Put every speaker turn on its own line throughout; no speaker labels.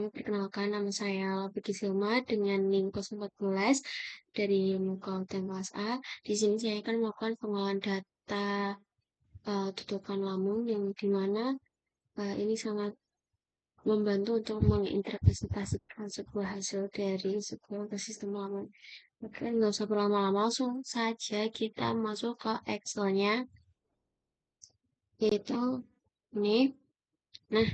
Perkenalkan, nama saya Lapiki Silma dengan NIM 014 dari Konten kelas A. Di sini saya akan melakukan pengolahan data tutupan lambung yang dimana ini sangat membantu untuk menginterpretasikan sebuah hasil dari sebuah sistem lambung. Oke, nggak usah berlama-lama, langsung saja kita masuk ke Excel-nya, yaitu ini. Nah,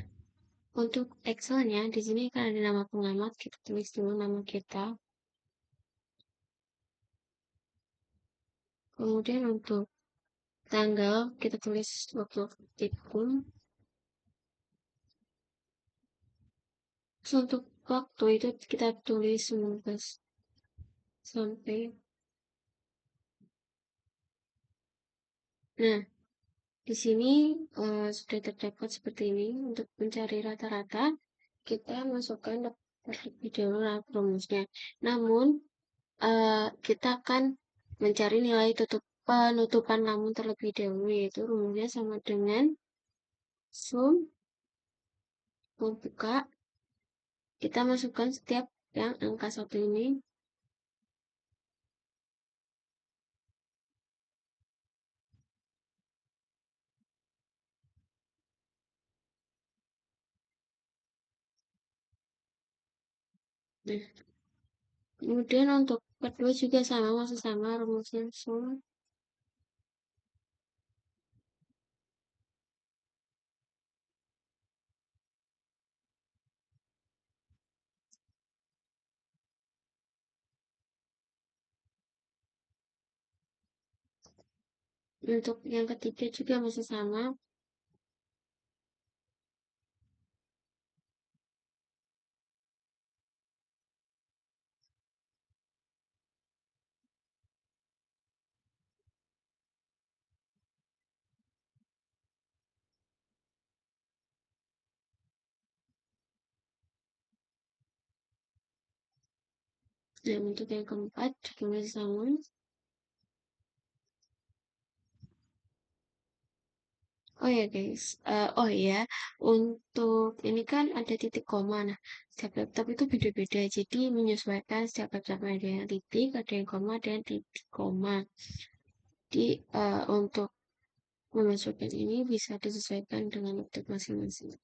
untuk Excel-nya, di sini kan ada nama pengamat, kita tulis dulu nama kita. Kemudian untuk tanggal, kita tulis waktu tikung. Terus untuk waktu itu kita tulis 19 sampai. Nah, di sini sudah terdapat seperti ini. Untuk mencari rata-rata, kita masukkan terlebih dahulu rumusnya. Namun, kita akan mencari nilai penutupan lambung terlebih dahulu, yaitu rumusnya sama dengan sum membuka. Kita masukkan setiap yang angka 1 ini. Nah, kemudian untuk kedua juga sama, masih sama rumusnya sum. Untuk yang ketiga juga masih sama. Dan untuk yang keempat juga masih sama. Oh ya guys, oh ya, untuk ini kan ada titik koma. Nah, setiap laptop itu beda-beda, jadi menyesuaikan setiap laptop ada yang titik, ada yang koma, ada yang titik koma. Jadi untuk memasukkan ini bisa disesuaikan dengan laptop masing-masing.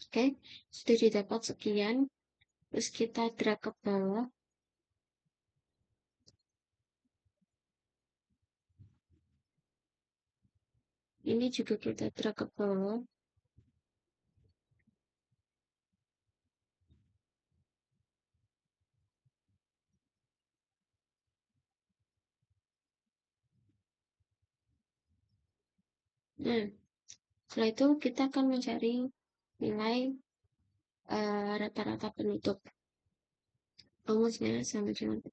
Oke, sudah didapat sekian, terus kita drag ke bawah. Ini juga kita drag ke bawah. Nah, setelah itu kita akan mencari nilai rata-rata penutup. Rumusnya sama dengan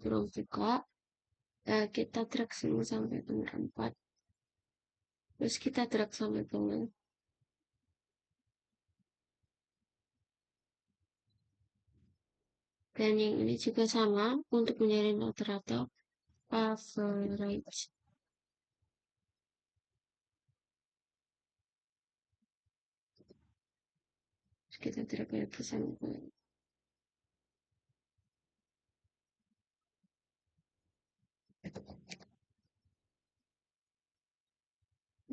kurang buka. Kita drag semua sampai ke 4. Terus kita drag sampai ke 0. Dan yang ini juga sama untuk mencari rata-rata average. Terus kita drag lagi sampai ke 0.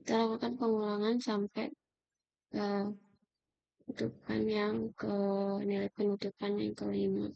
Kita lakukan pengulangan sampai penutupan yang ke nilai penutupan yang kelima.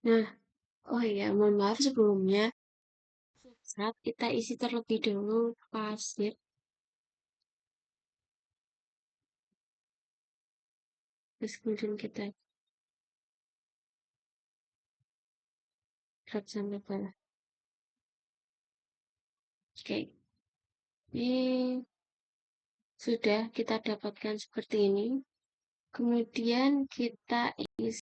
Nah, oh iya, mohon maaf sebelumnya. Saat kita isi terlebih dahulu pasir, terus kemudian kita drag sampai bawah. Oke, ini sudah kita dapatkan seperti ini. Kemudian kita isi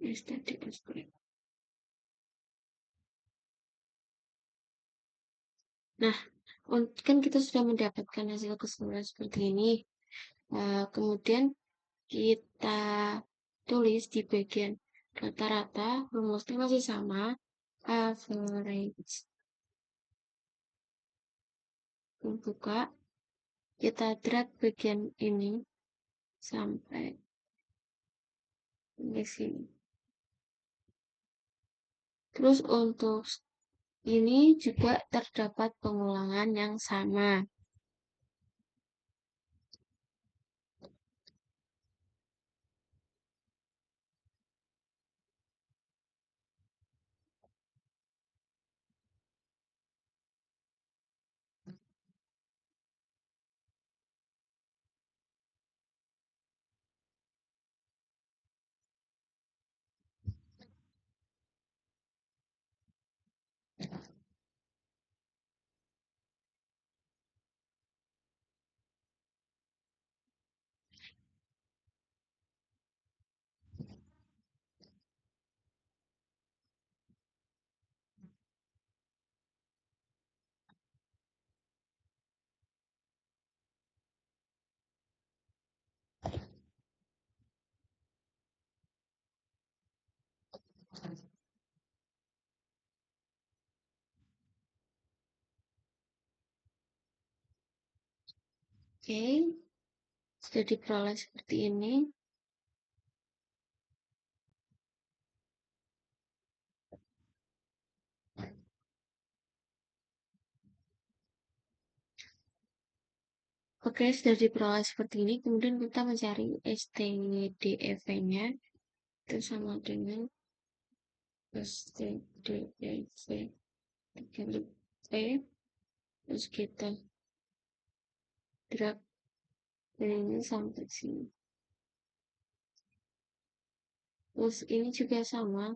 STDSP. Nah, kan kita sudah mendapatkan hasil keseluruhan seperti ini. Kemudian kita tulis di bagian rata-rata, rumusnya masih sama, average. Buka, kita drag bagian ini sampai di sini. Terus untuk ini juga terdapat pengulangan yang sama. Oke, sudah diperoleh seperti ini. Oke, sudah diperoleh seperti ini. Kemudian kita mencari STDEV-nya. Itu sama dengan STDEV dikali P. Terus kita drag ini sampai sini. Terus ini juga sama.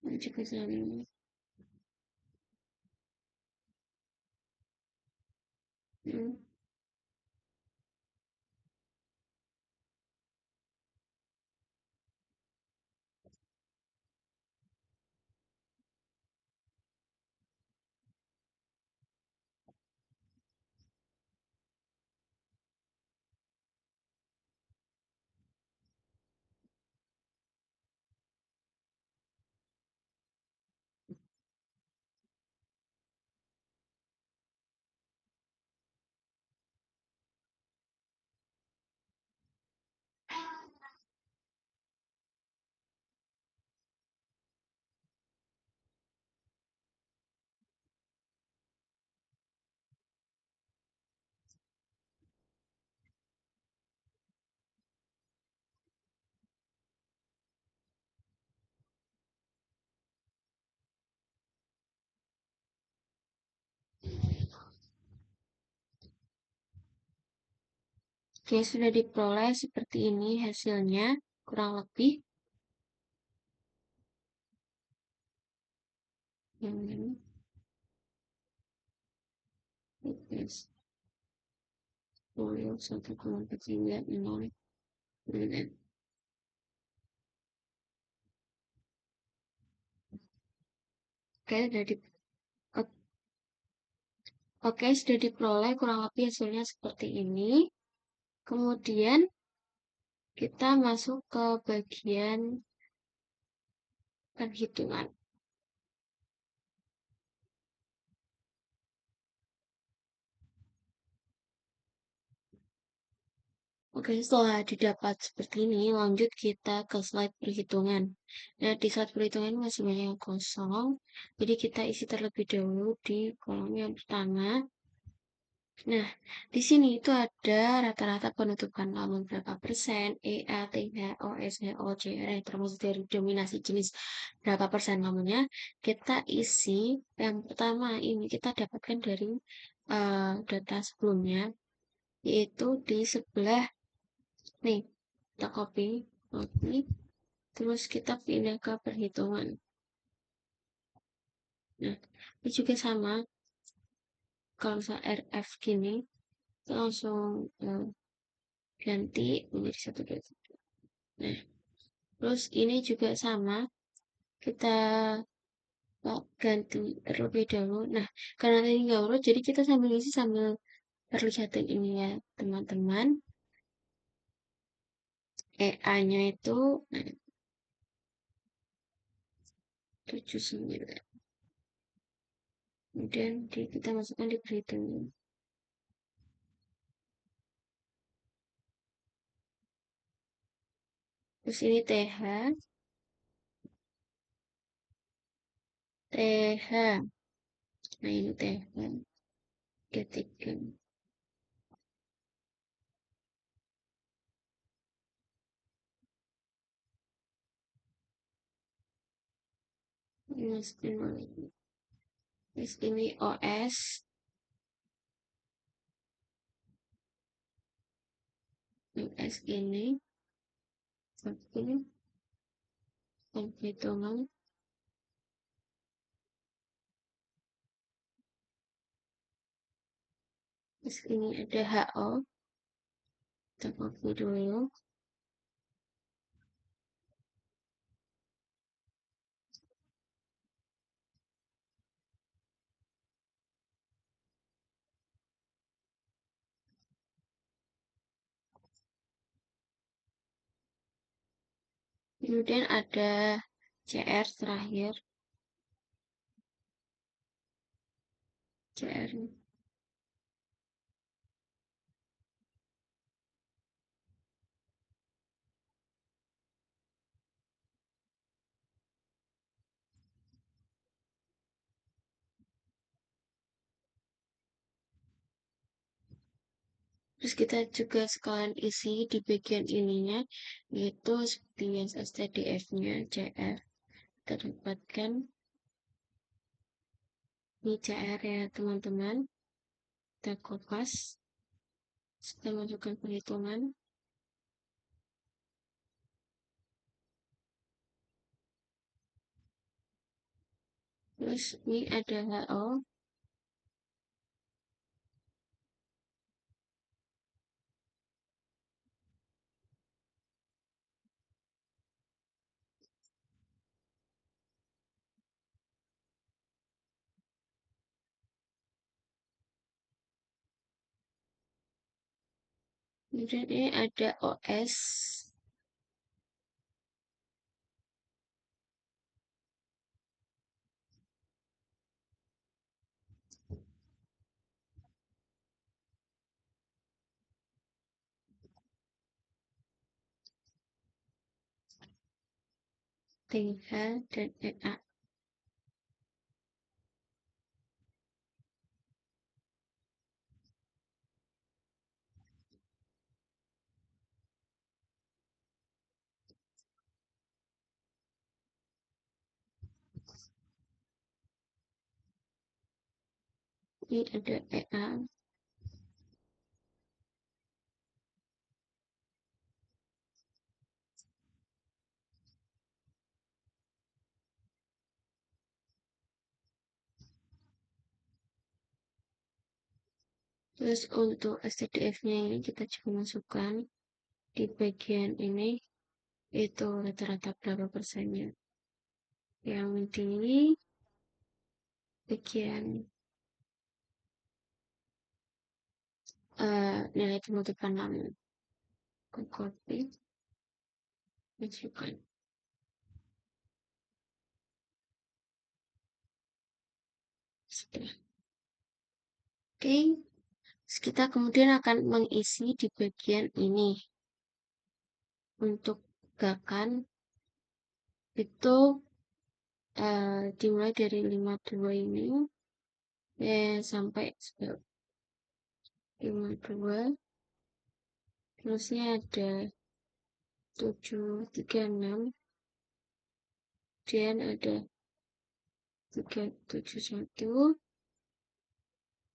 Ini juga sama. Hmm. Oke, sudah diperoleh seperti ini hasilnya. Kurang lebih. Yang ini. Yes. 1,490. Oke, oke, sudah diperoleh kurang lebih hasilnya seperti ini. Kemudian kita masuk ke bagian perhitungan. Oke, setelah didapat seperti ini, lanjut kita ke slide perhitungan. Nah, di slide perhitungan masih banyak yang kosong, jadi kita isi terlebih dahulu di kolom yang pertama. Nah, di sini itu ada rata-rata penutupan lamun berapa persen, EA, TH, OS, HO, CR, termasuk dari dominasi jenis berapa persen lamunnya. Kita isi, yang pertama ini kita dapatkan dari data sebelumnya, yaitu di sebelah, nih, kita copy, terus kita pindah ke perhitungan. Nah, ini juga sama, kalau misalnya RF gini, kita langsung ganti menjadi 1, 2, 3. Nah, terus ini juga sama, kita ganti terlebih dahulu. Nah, karena ini nggak urut, jadi kita sambil isi sambil perlihatin ini ya, teman-teman. EA-nya itu nah, 79. Kemudian kita masukkan di perhitungan. Terus ini TH. Nah, ini TH. Ketikkan. Terus ini OS. OS ini. Ini perhitungan. Terus ini ada HO. Kita copy dulu. Kemudian ada CR terakhir. CR. Terus kita juga sekalian isi di bagian ininya, yaitu seperti yang STDF-nya CR. Kita dapatkan ini CR ya teman-teman. Kita kopas. Kita masukkan perhitungan. Terus ini ada HO. Kemudian ini ada OS. TH dan EA. Ini ada EA. Terus untuk STDF-nya ini kita juga masukkan di bagian ini, itu rata-rata berapa persennya. Yang di bagian nilai penutupan lamun. Copy. Masukkan. Sudah. Oke, terus kita kemudian akan mengisi di bagian ini. Untuk gerakan itu dimulai dari 52 ini sampai 52, terusnya ada 736, kemudian ada 371,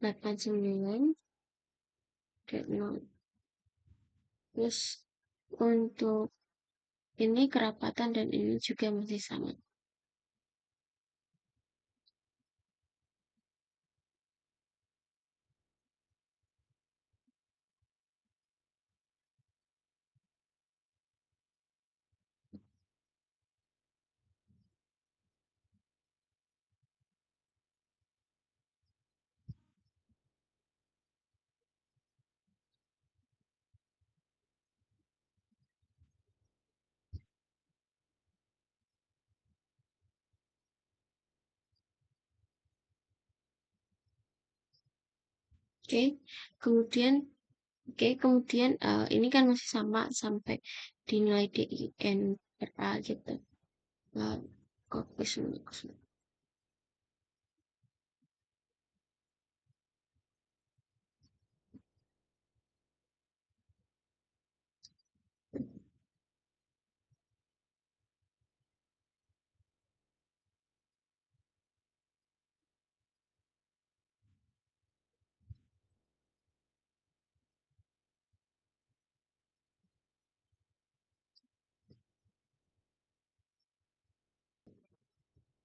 89, dan 0. Terus untuk ini kerapatan dan ini juga masih sama. Oke, kemudian ini kan masih sama sampai dinilai DINRA gitu. Copy semua.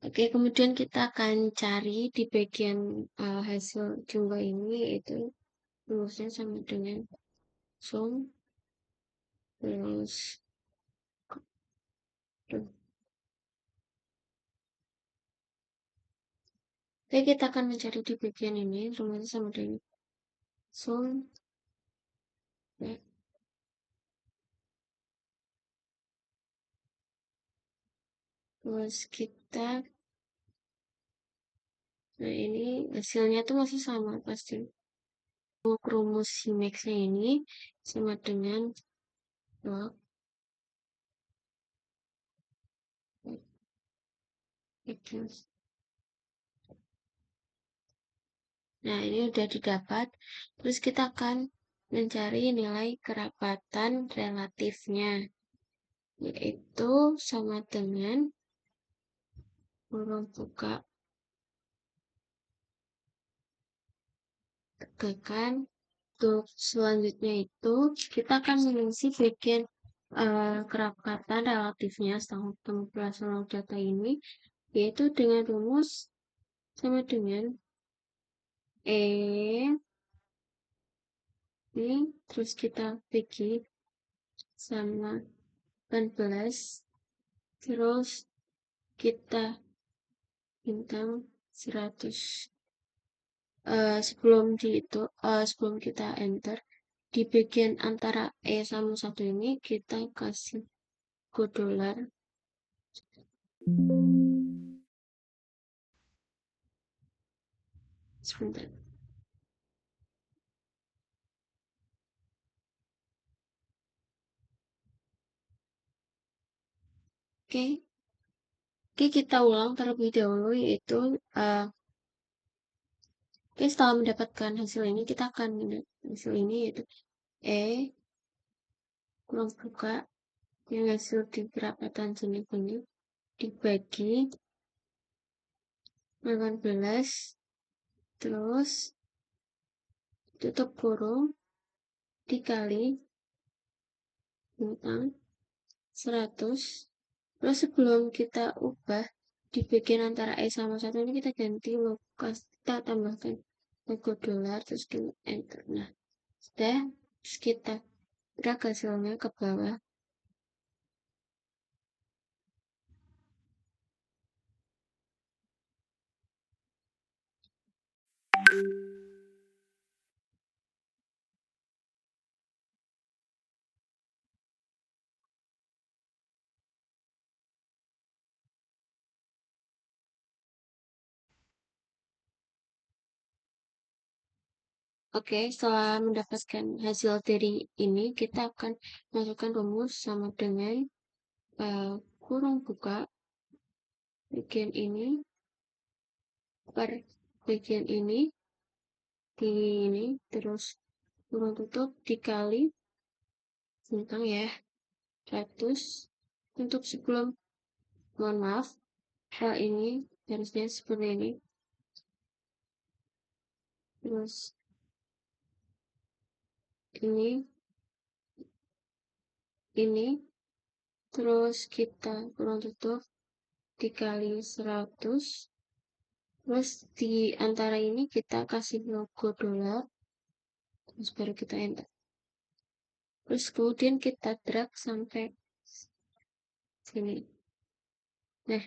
Oke, kemudian kita akan cari di bagian hasil jumlah ini, yaitu rumusnya sama dengan sum plus tuh. Oke, kita akan mencari di bagian ini, rumusnya sama dengan sum ya, terus kita, nah ini hasilnya tuh masih sama pasti. Rumus Simex-nya ini sama dengan log X. Nah, ini udah didapat. Terus kita akan mencari nilai kerapatan relatifnya, yaitu sama dengan kurung buka tegakan. Untuk selanjutnya itu kita akan mengisi bagian kerapatan relatifnya setelah pengumpulan data ini, yaitu dengan rumus sama dengan E ini, terus kita bagi sama 18, terus kita bintang 100. Sebelum kita enter di bagian antara E sama 1 ini kita kasih kode dolar sebentar. Oke, kita ulang terlebih dahulu, yaitu setelah mendapatkan hasil ini kita akan hasil ini, yaitu E kurang buka yang hasil di kerapatan sini ini dibagi 18, terus tutup kurung dikali bintang 100. Terus sebelum kita ubah di bagian antara E sama 1 ini kita ganti logo, kita tambahkan logo dolar, terus kita enter. Nah, sudah, terus kita drag hasilnya ke bawah. Oke, setelah mendapatkan hasil dari ini, kita akan masukkan rumus sama dengan kurung buka bagian ini per bagian ini di ini, terus kurung tutup dikali bintang ya 100. Untuk sebelum, mohon maaf, ini harusnya seperti ini, terus ini terus kita kurung tutup dikali 100, terus di antara ini kita kasih logo dolar, terus baru kita enter, terus kemudian kita drag sampai sini. Nah,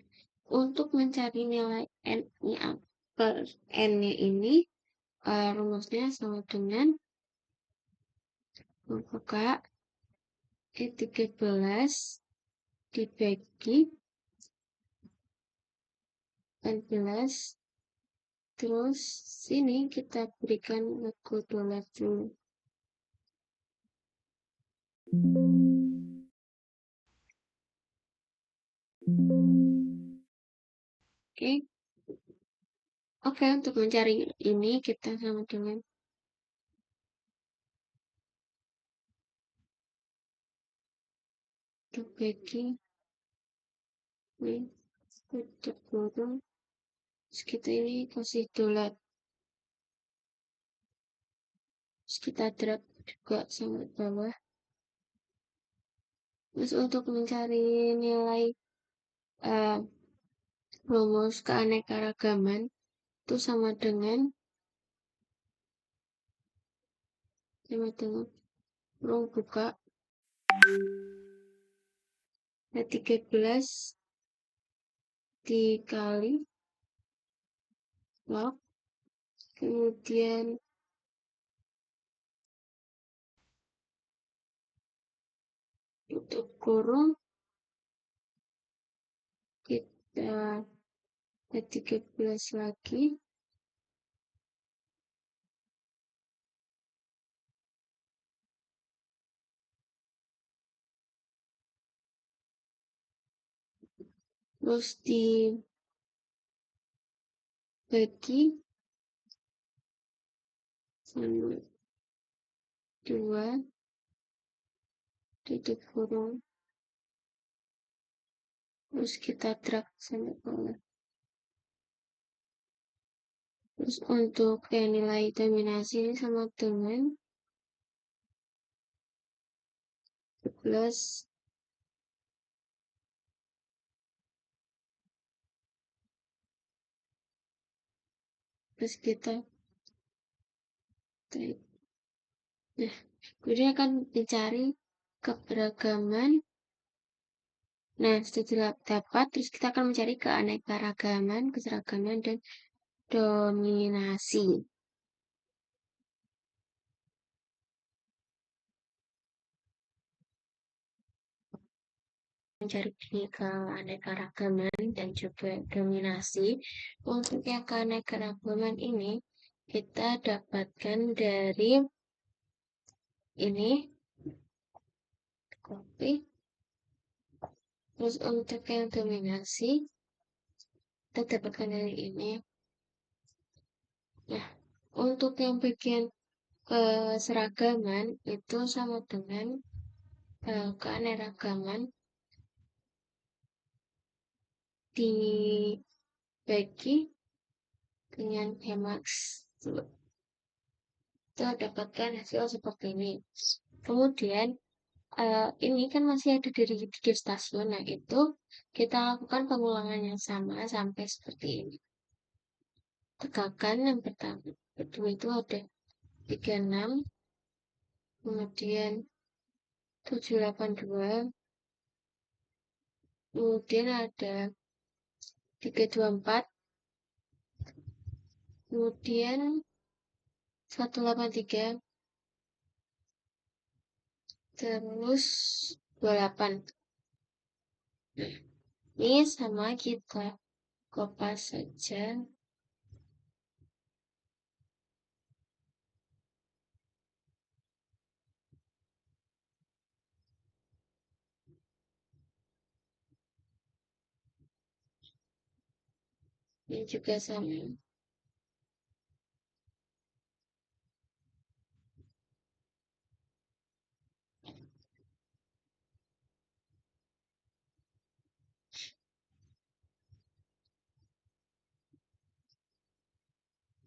untuk mencari nilai n-nya ini, rumusnya sama dengan membuka E13 dibagi 14, terus sini kita berikan logo dolar dulu. Oke, untuk mencari ini kita sama dengan bagi ini tutup kurung, terus kita ini kasih dolar, terus kita drag juga sampai bawah. Terus untuk mencari nilai rumus keanekaragaman itu sama dengan kurung buka 13 dikali log, kemudian tutup kurung, kita 13 lagi, terus dibagi sama 2, tutup kurung, terus kita drag sampai bawah. Terus untuk nilai dominasi ini sama dengan 11 terus kita type. Nah, kemudian akan dicari keberagaman. Nah, setelah dapat, terus kita akan mencari keanekaragaman, keseragaman, dan dominasi. Mencari keanekaragaman dan juga dominasi. Untuk yang keanekaragaman ini, kita dapatkan dari ini, copy. Terus untuk yang dominasi, kita dapatkan dari ini. Nah, untuk yang bagian keseragaman itu sama dengan keanekaragaman dibagi dengan Hemax. Kita dapatkan hasil seperti ini. Kemudian ini kan masih ada dari 3 stasiun. Nah, itu kita lakukan pengulangan yang sama sampai seperti ini. Tegakan yang pertama, kedua itu ada 36, kemudian 782, kemudian ada 324, kemudian 183, terus 28. Ini sama kita kopas saja. Ini juga sama.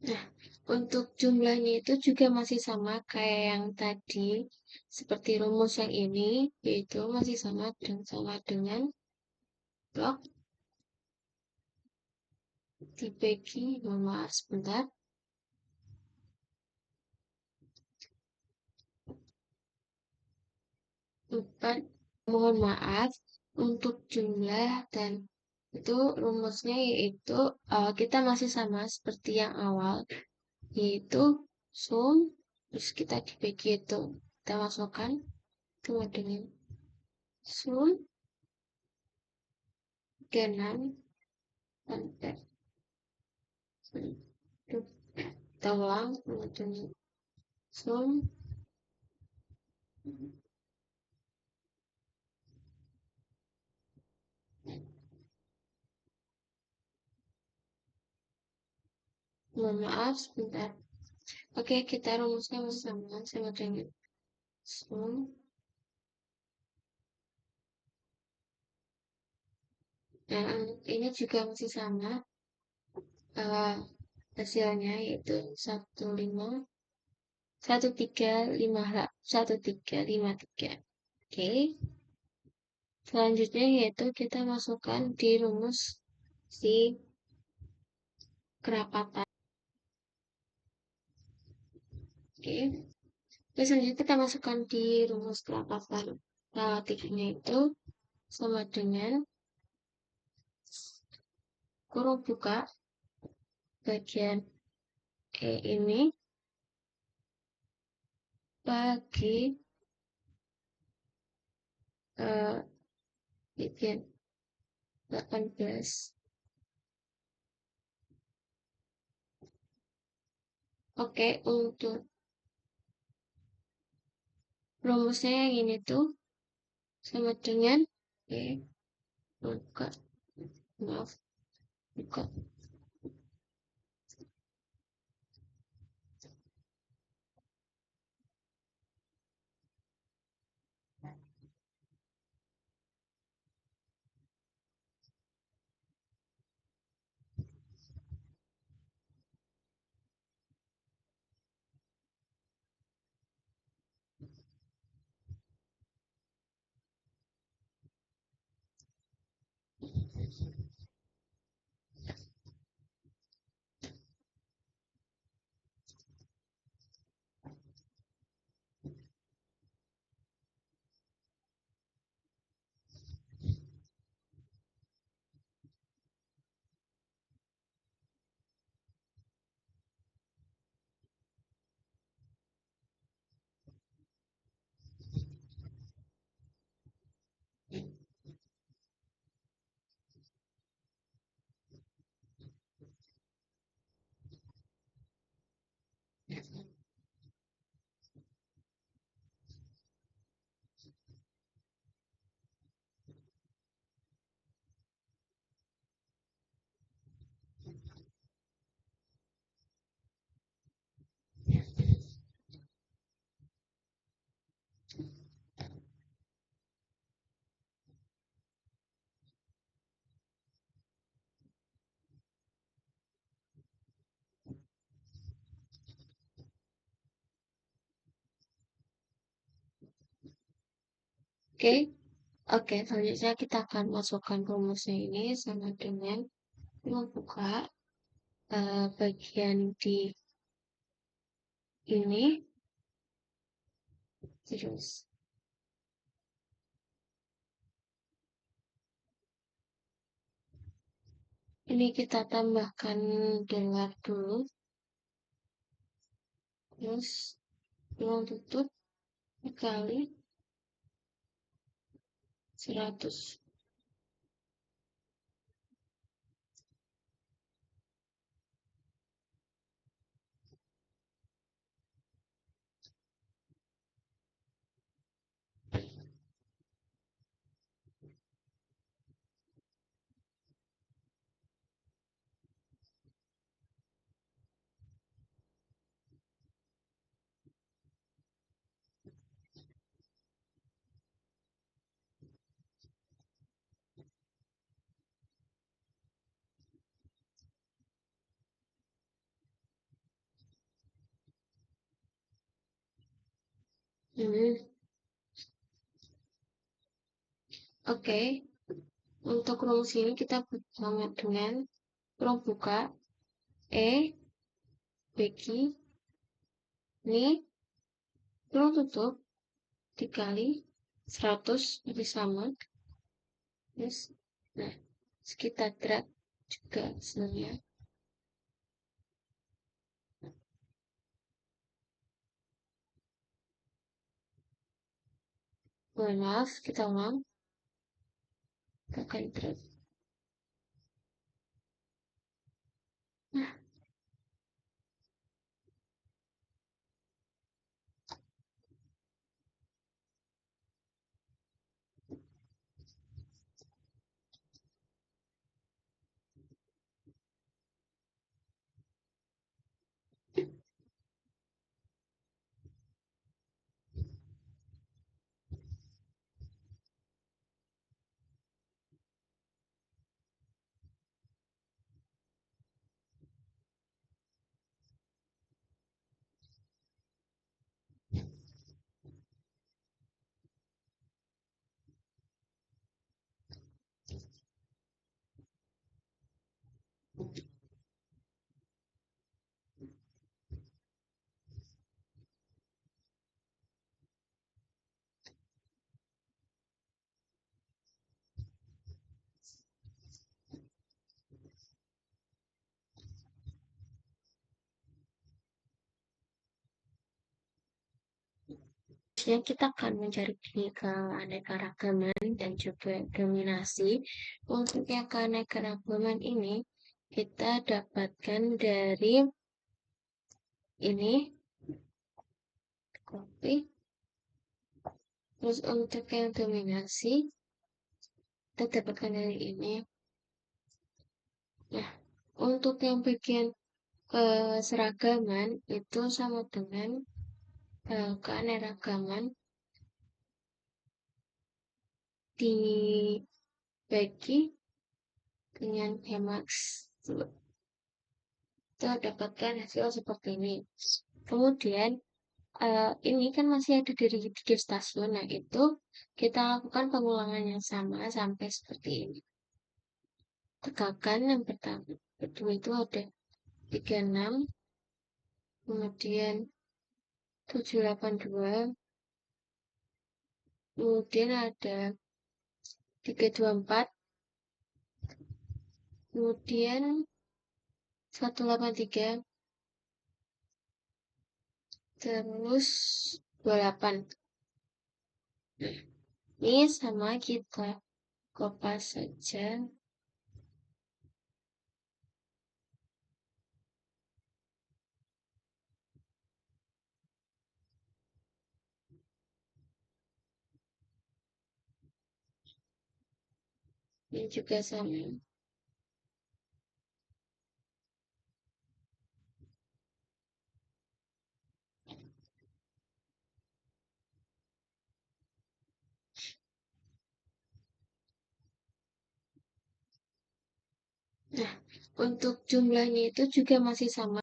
Nah, untuk jumlahnya itu juga masih sama kayak yang tadi. Seperti rumus yang ini, yaitu masih sama dengan blok dibagi, maaf sebentar, 4. Mohon maaf, untuk jumlah dan itu rumusnya yaitu kita masih sama seperti yang awal, yaitu sum, terus kita dibagi itu. Kita masukkan sama dengan sum 36 sampai kita ulang sama dengan sum. Mohon maaf sebentar. Oke, kita rumusnya masih sama dengan sum. Nah, ini juga masih sama uh, hasilnya yaitu 1353. Oke, selanjutnya yaitu kita masukkan di rumus si kerapatan. Oke, selanjutnya kita masukkan di rumus kerapatan relatifnya itu sama dengan kurung buka bagian E ini bagi bagian 18. Oke, untuk rumusnya yang ini tuh sama dengan buka, maaf, buka. Oke, oke, selanjutnya kita akan masukkan rumusnya ini sama dengan membuka bagian di ini, terus ini kita tambahkan gelar dulu, terus ruang tutup kali 100. Hmm, oke. Untuk rumus ini kita sama dengan ruang buka E bagi ini ruang tutup dikali 100 lebih sama. Terus, nah, sekitar berat juga sebenarnya. Maaf, kita ulang. Kakak berat. Nah, selanjutnya kita akan mencari keanekaragaman dan juga dominasi. Untuk yang keanekaragaman ini, kita dapatkan dari ini, copy. Terus untuk yang dominasi, kita dapatkan dari ini. Nah, untuk yang bagian seragaman itu sama dengan keanekaragaman dibagi dengan Hemax. Kita dapatkan hasil seperti ini. Kemudian ini kan masih ada dari 3 stasiun. Nah, itu kita lakukan pengulangan yang sama sampai seperti ini. Tegakan yang pertama, kedua itu ada 36, kemudian 782, kemudian ada 324, kemudian 183, terus 28. Ini sama kita kopas saja. Ini juga sama. Nah, untuk jumlahnya itu juga masih sama.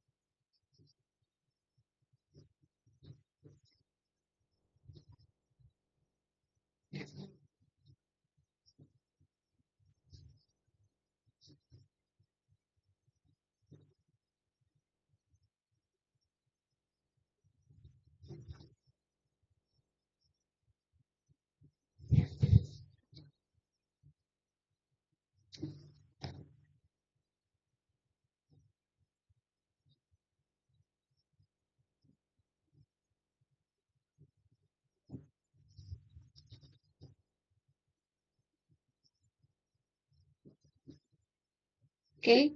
Oke,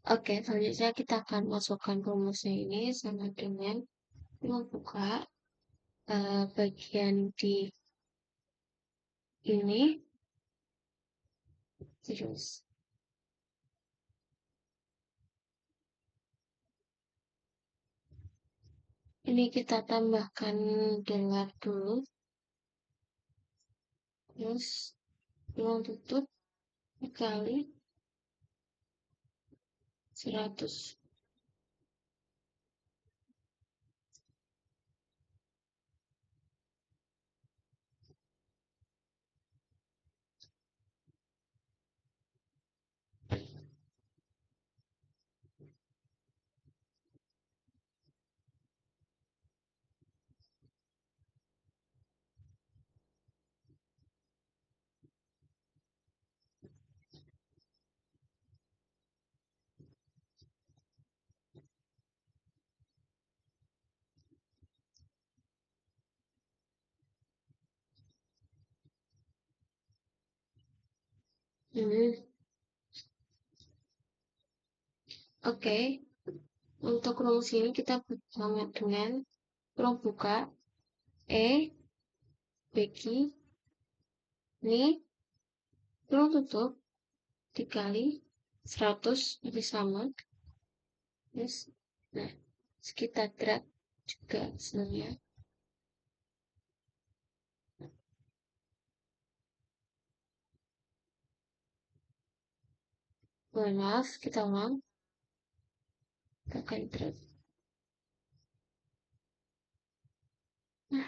oke. Selanjutnya kita akan masukkan rumusnya ini sama dengan membuka bagian di ini, terus ini kita tambahkan gelar dulu, terus ruang tutup dikali 100. Hmm, oke. Untuk rumus ini kita sama dengan ruang buka E bagi ini ruang tutup dikali 100 lebih sama. Yes. Nah, sekitar drag juga sebenarnya. Mohon maaf, kita ulang. Pakai drag. Nah,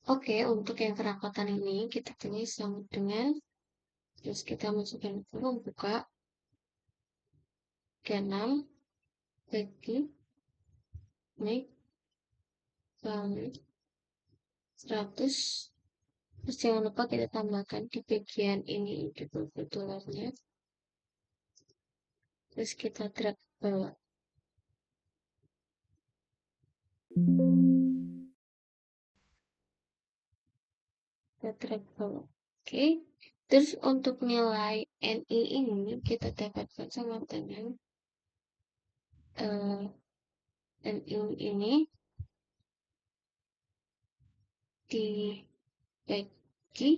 oke, untuk yang kerapatan ini kita tulis sama dengan terus kita masukkan ruang buka G6 bagi naik kali 100. Terus jangan lupa kita tambahkan di bagian ini di tularnya. Terus kita drag ke bawah. Kita drag ke bawah. Oke. Terus untuk nilai NI ini kita dapatkan sama dengan NI ini dibagi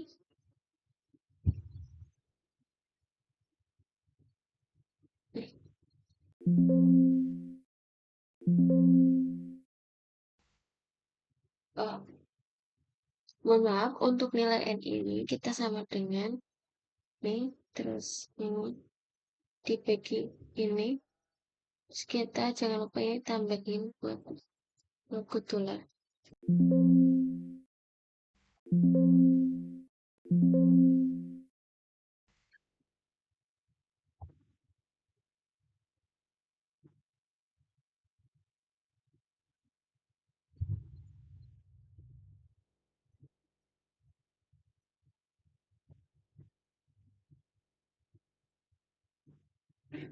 oh, mohon maaf, untuk nilai N ini kita sama dengan ini, terus ini dibagi ini, terus kita jangan lupa ini tambahin buat logo tular.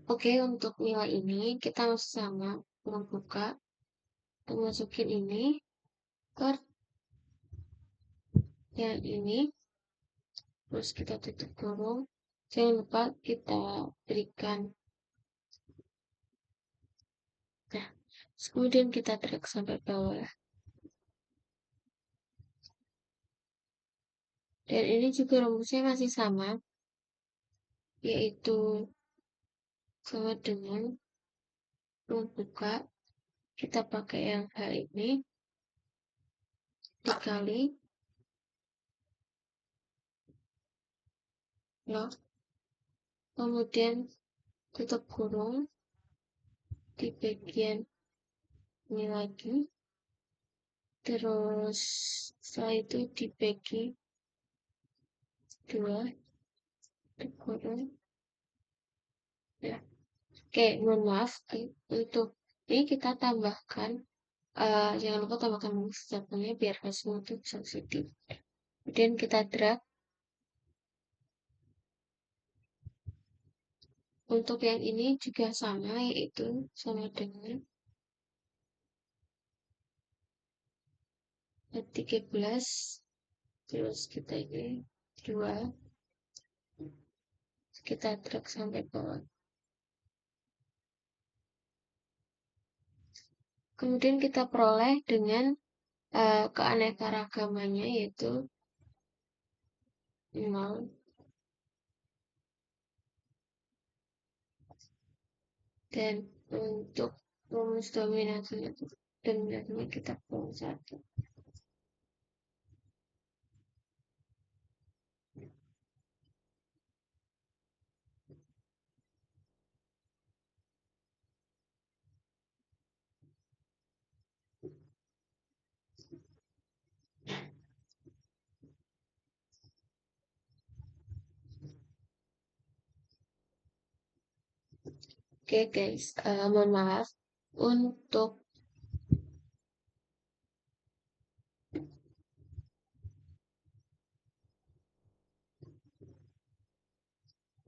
Oke, untuk nilai ini kita masih sama membuka, masukin ini ke yang ini, terus kita tutup kurung. Jangan lupa kita berikan. Nah, kemudian kita drag sampai bawah. Dan ini juga rumusnya masih sama, yaitu sama dengan membuka, kita pakai yang hal ini, dikali log, kemudian tutup kurung di bagian ini lagi, terus setelah itu dibagi 2, tutup kurung, ya. Oke, mohon maaf, untuk ini kita tambahkan, jangan lupa tambahkan satunya biar hasilnya itu sensitif. Kemudian kita drag. Untuk yang ini juga sama, yaitu sama dengan 13, terus kita ini 2, kita drag sampai bawah. Kemudian kita peroleh dengan keanekaragamannya, yaitu 0. Dan untuk rumus dominasinya kita peroleh 1. Oke guys, mohon maaf untuk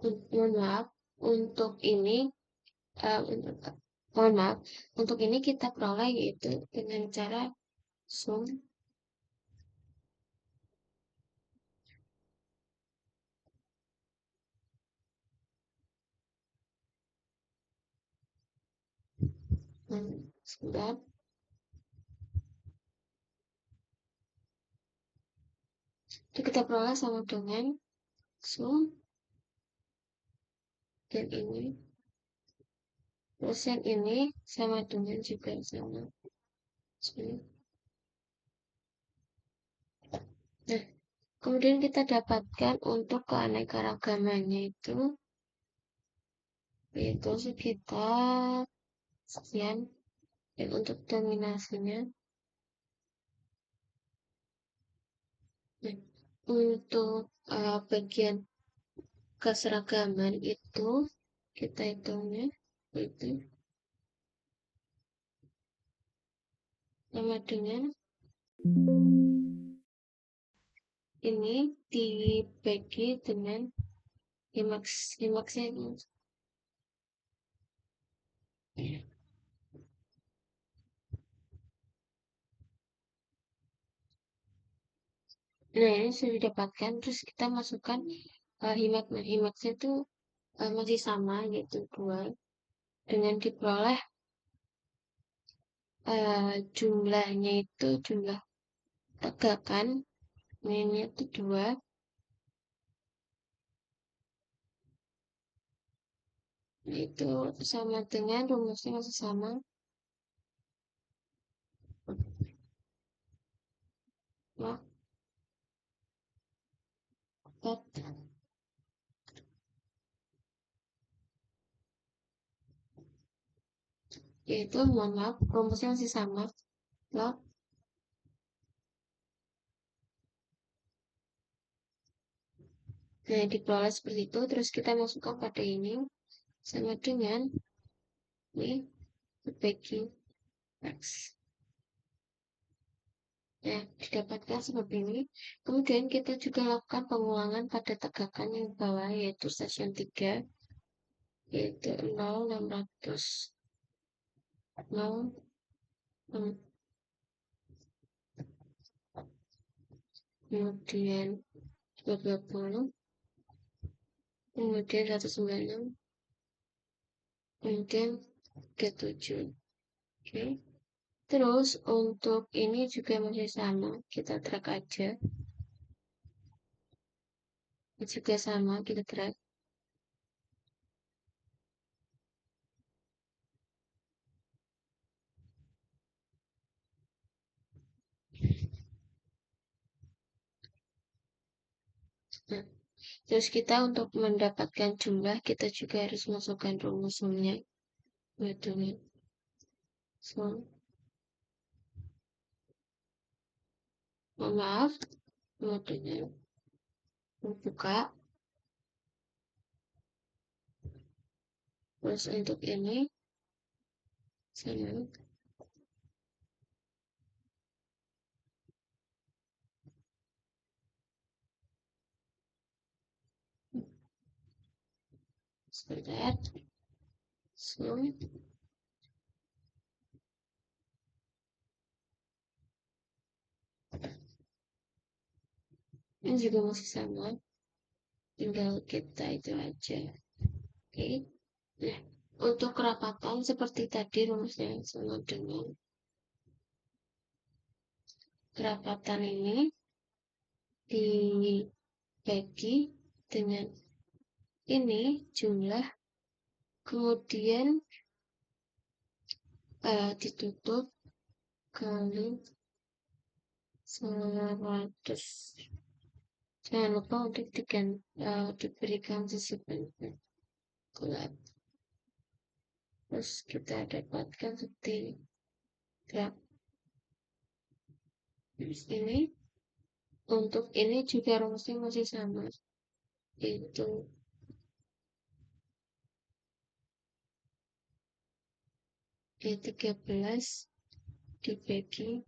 mohon maaf untuk ini mohon maaf untuk ini kita peroleh yaitu dengan cara sum sebentar. Itu kita peroleh sama dengan sum dan ini, terus yang ini sama dengan juga sama sum. Nah, kemudian kita dapatkan untuk keanekaragamannya itu yaitu sekitar sekian, dan untuk dominasinya. Nah, untuk bagian keseragaman itu kita hitungnya itu sama dengan ini dibagi dengan himaksnya. Nah, ini sudah didapatkan, terus kita masukkan himak. Nah, himaksnya itu masih sama, yaitu 2, dengan diperoleh jumlahnya itu jumlah tegakan, ini itu 2, itu sama dengan rumusnya masih sama, log 4, yaitu mohon maaf rumusnya masih sama, log. Nah, diperoleh seperti itu, terus kita masukkan pada ini sama dengan ini dibagi X. Nah, didapatkan seperti ini. Kemudian kita juga lakukan pengulangan pada tegakan yang bawah, yaitu stasiun 3, yaitu 0,600, 0, kemudian 220, kemudian 196, kemudian 37. Oke. Terus untuk ini juga masih sama, kita drag aja. Juga sama, kita drag. Nah, terus kita untuk mendapatkan jumlah, kita juga harus masukkan rumus sumnya. Metode sum. Maaf, metodenya buka. Terus untuk ini sama. Sebentar. Sum. ini juga masih sama, tinggal kita itu aja. Oke. Nah, untuk kerapatan seperti tadi rumusnya sama dengan kerapatan ini dibagi dengan ini jumlah, kemudian ditutup kali 100. Jangan lupa untuk diberikan sisi gelap. Terus kita dapatkan seperti graf ini. Untuk ini juga rumusnya masih sama, yaitu E13 dibagi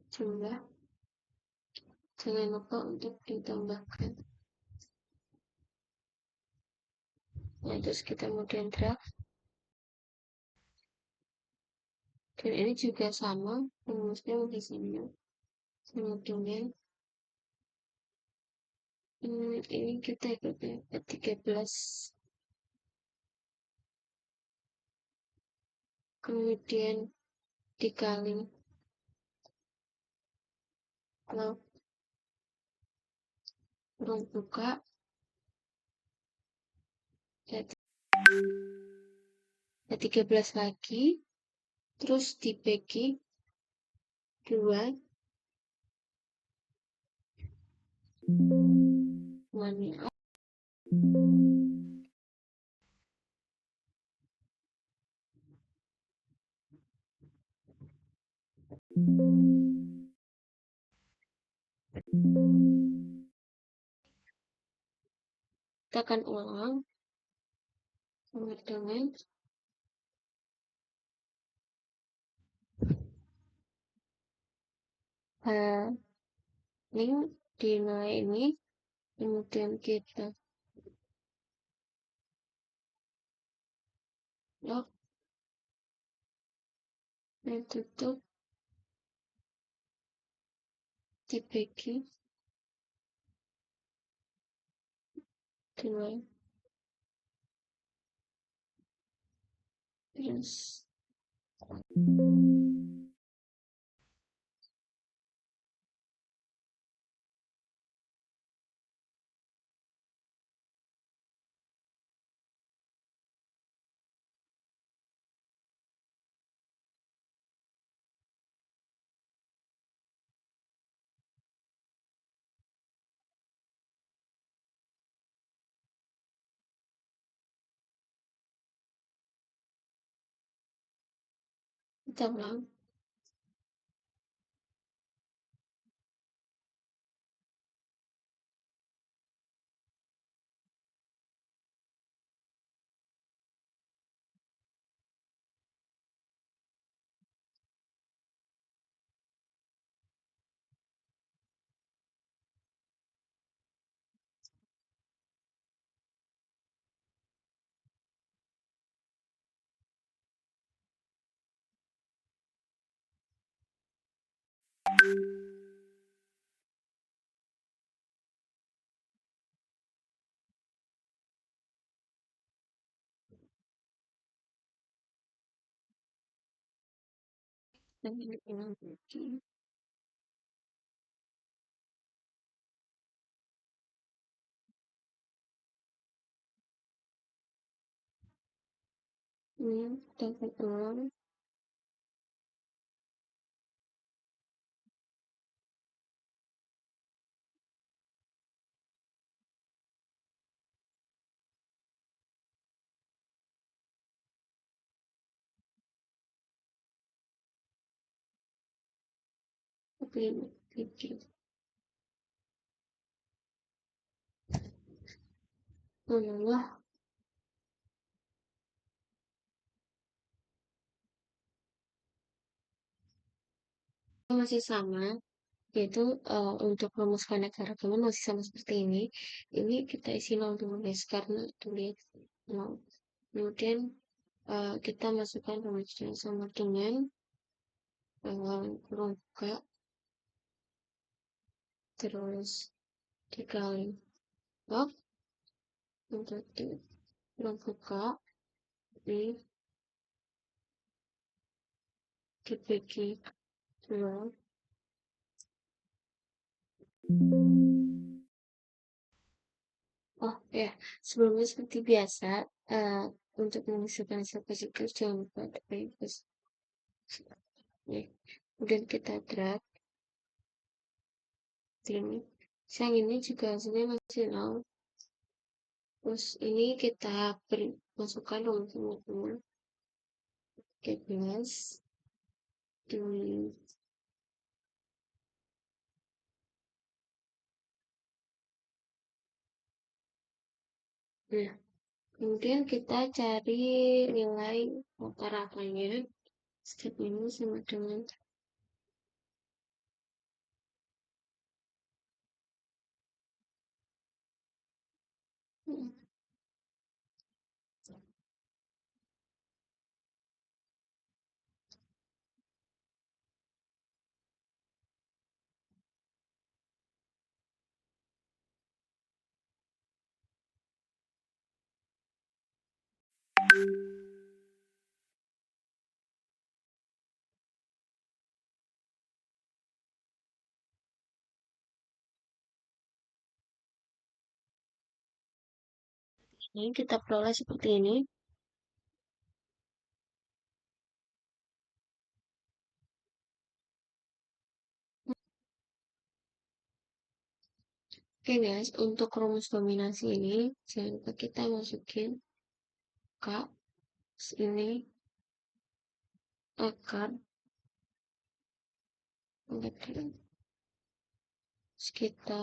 jumlah. Jangan lupa untuk ditambahkan. Nah, terus kita kemudian graf. Dan ini juga sama, rumusnya masih sama. Kemudian ini kita ikutnya E13. Kemudian dikali kalau kurung buka ya 13 lagi, terus dibagi 2, mana kita akan ulang sama dengan link di nilai ini, kemudian kita lock dan tutup, dibagi 2, terus kita ulang. Dan ini ulang lagi. Ini dapat ulang. Oke, oke. Allah, masih sama, yaitu untuk rumus keanekaragaman masih sama seperti ini. Ini kita isi 0 dulu guys, karena tulis 0. Kemudian kita masukkan rumusnya sama dengan kurung buka terus dikali log untuk membuka ini dibagi 2. Oh ya, sebelumnya seperti biasa, eh, untuk mengusulkan hasil positif jangan lupa tekan plus. Nih, kemudian kita drag ini. Yang ini juga hasilnya masih nol. Terus ini kita beri masukkan dong teman-teman. 13 di nah, kemudian kita cari nilai rata-ratanya. Step ini sama dengan hmm, ini kita peroleh seperti ini. Oke guys, untuk rumus dominasi ini jangan lupa kita masukin K ini akar kita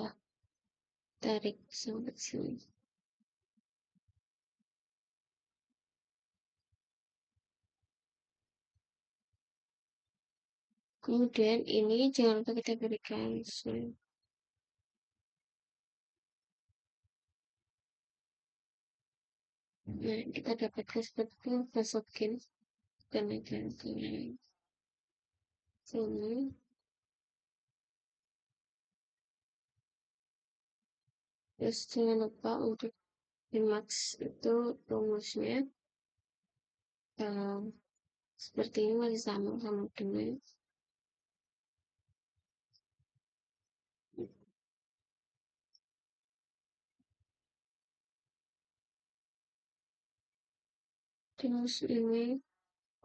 tarik sampai sini. Kemudian ini jangan lupa kita berikan swing. Nah, kita dapatkan seperti itu, masukin kenaikan ke sini. Terus jangan lupa untuk Max itu rumusnya seperti ini masih sama dengan terus ini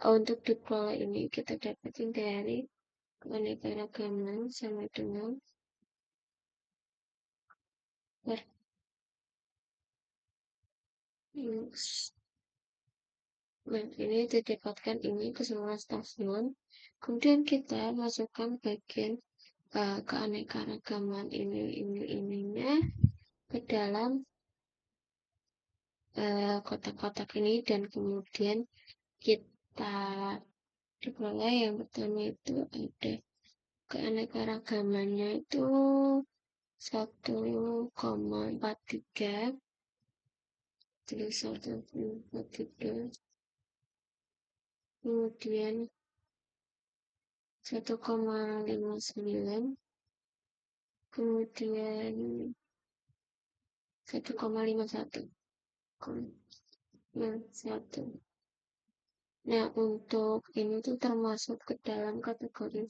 untuk diploid ini kita dapatin dari keanekaragaman sama dengan per X. Nah, ini didapatkan ini keseluruhan stasiun. Kemudian kita masukkan bagian keanekaragaman ininya ke dalam kotak-kotak ini dan kemudian kita diperoleh yang pertama itu ada keanekaragamannya itu 1,43 terus 1,43 kemudian 1,59 kemudian 1,51 nah untuk ini tuh termasuk ke dalam kategori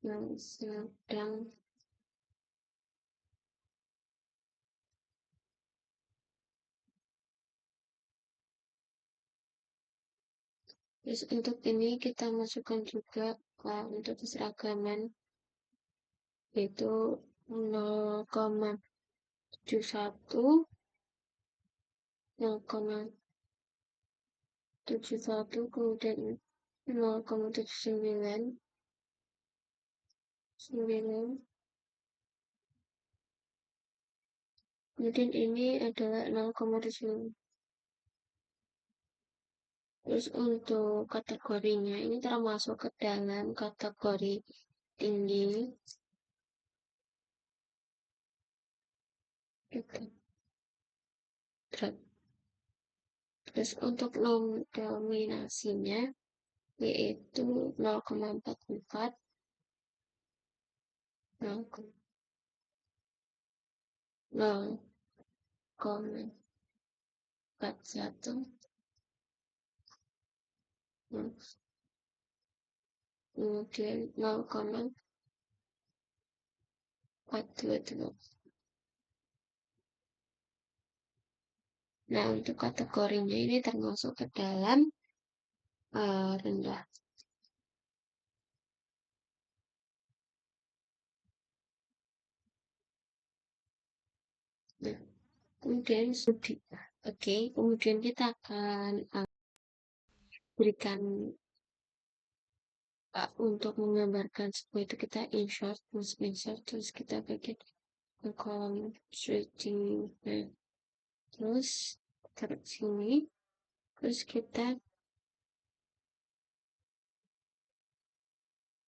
yang sedang terus untuk ini kita masukkan juga untuk keseragaman yaitu 0,71 0,71 kemudian 0,79 kemudian ini adalah 0,7. Terus untuk kategorinya ini termasuk ke dalam kategori tinggi gitu. Terus untuk dominasinya yaitu 0,44 0,41, kemudian 0,422. Nah, untuk kategorinya ini termasuk ke dalam rendah. Nah, kemudian studi. Oke, kemudian kita akan berikan untuk menggambarkan sebuah itu kita insert, terus kita bikin kolom stretching. Nah, terus taruh sini, terus kita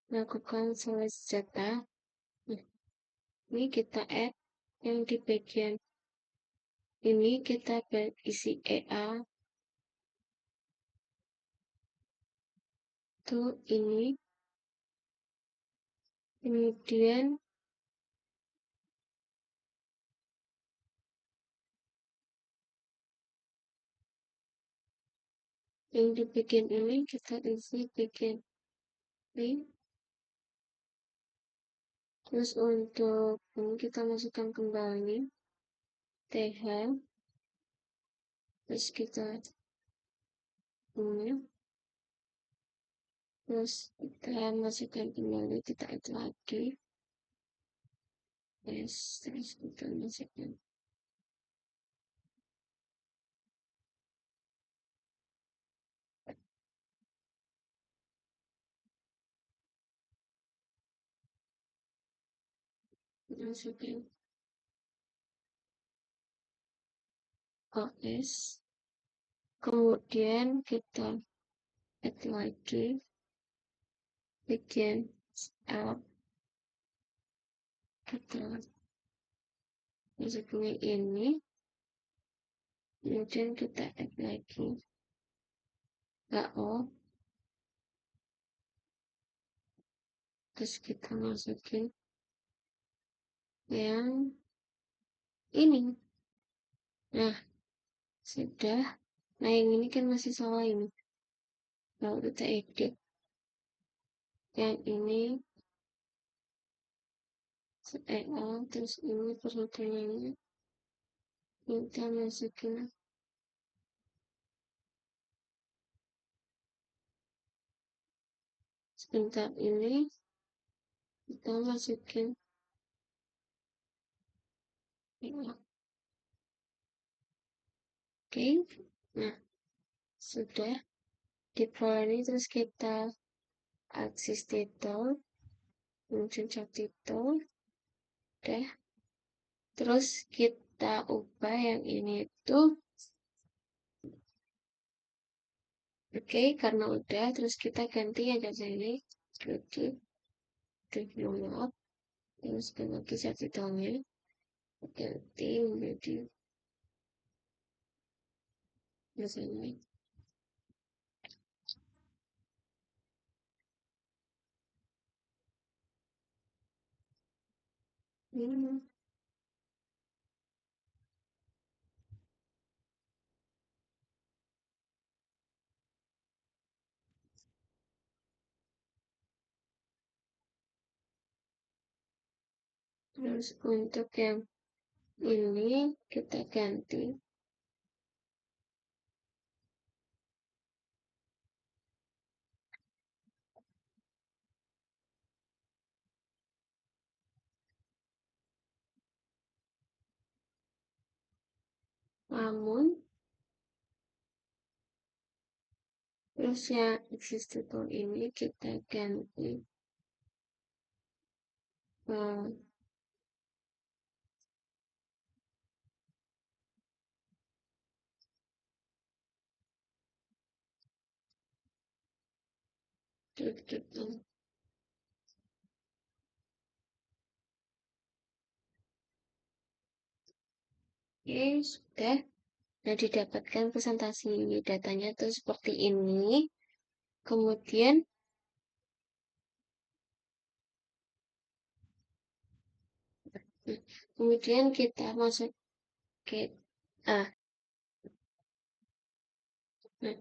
lakukan select data. Nah, ini kita add yang di bagian ini kita isi EA tuh ini, kemudian yang di bagian ini kita isi bagian ini. Terus untuk ini kita masukkan kembali TH, terus kita ini, terus kita masukkan kembali, kita add lagi, yes, terus kita masukkan OS, kemudian kita add lagi bikin app, kita masukkan ini, kemudian kita add lagi HO, terus kita masukin yang ini. Nah, sudah. Nah, yang ini kan masih salah ini. Lalu kita edit. Yang ini EA, terus ini perhitungannya kita masukin sebentar, ini kita masukin EA. Oke, nah sudah di file ini, terus kita akses title, kemudian job title, udah, terus kita ubah yang ini itu. Oke, karena udah, terus kita ganti aja ini jadi develop, terus ganti job title-nya, ganti menjadi misalnya ini. Terus untuk yang ini kita ganti namun, terus yang existable ini kita ganti gitu. Oke, sudah. Nah, didapatkan presentasi datanya tuh seperti ini. Kemudian Kemudian kita masuk ke ah, nah,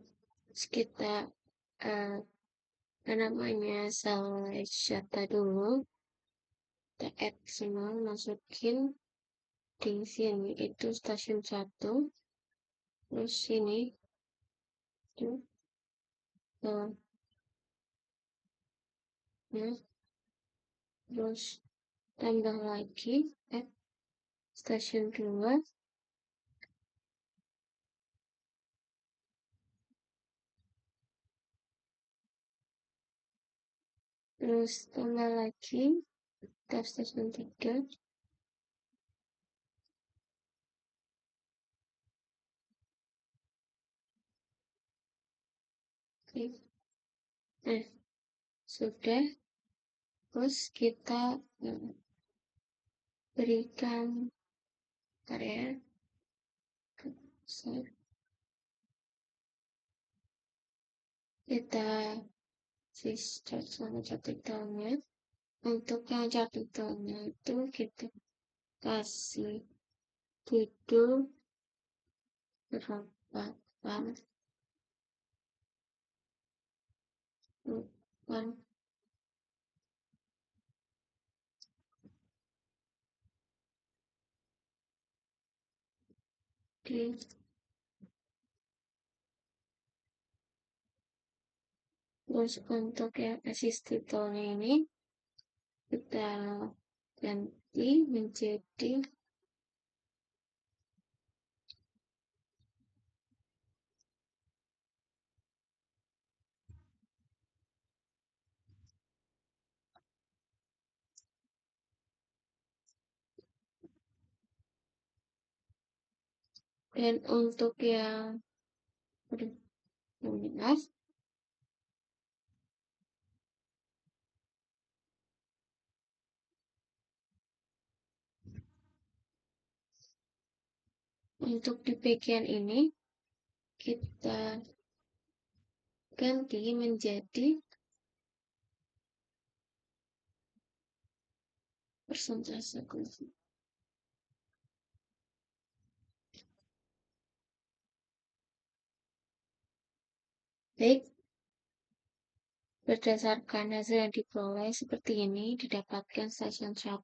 kita eh, apa namanya select data dulu, kita add semua, masukin di sini itu stasiun 1, terus sini itu ya, terus tambah lagi add stasiun 2, terus tambah lagi tab stasiun 3. Oke. Nah, sudah, terus kita berikan area kita sama catatan. Untuk yang catatannya itu kita kasih judul berapa bukan di terus untuk yang assist-titelnya ini kita ganti menjadi dan untuk yang maaf untuk di bagian ini kita ganti menjadi persentase kunci. Baik, berdasarkan hasil yang diperoleh seperti ini, didapatkan stasiun 1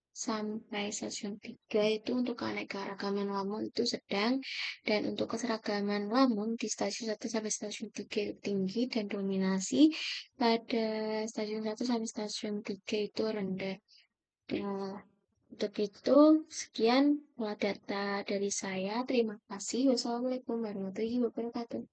sampai stasiun 3 itu untuk keanekaragaman lamun itu sedang, dan untuk keseragaman lamun di stasiun 1 sampai stasiun 3 itu tinggi, dan dominasi pada stasiun 1 sampai stasiun 3 itu rendah. Nah, untuk itu, sekian data dari saya. Terima kasih. Wassalamualaikum warahmatullahi wabarakatuh.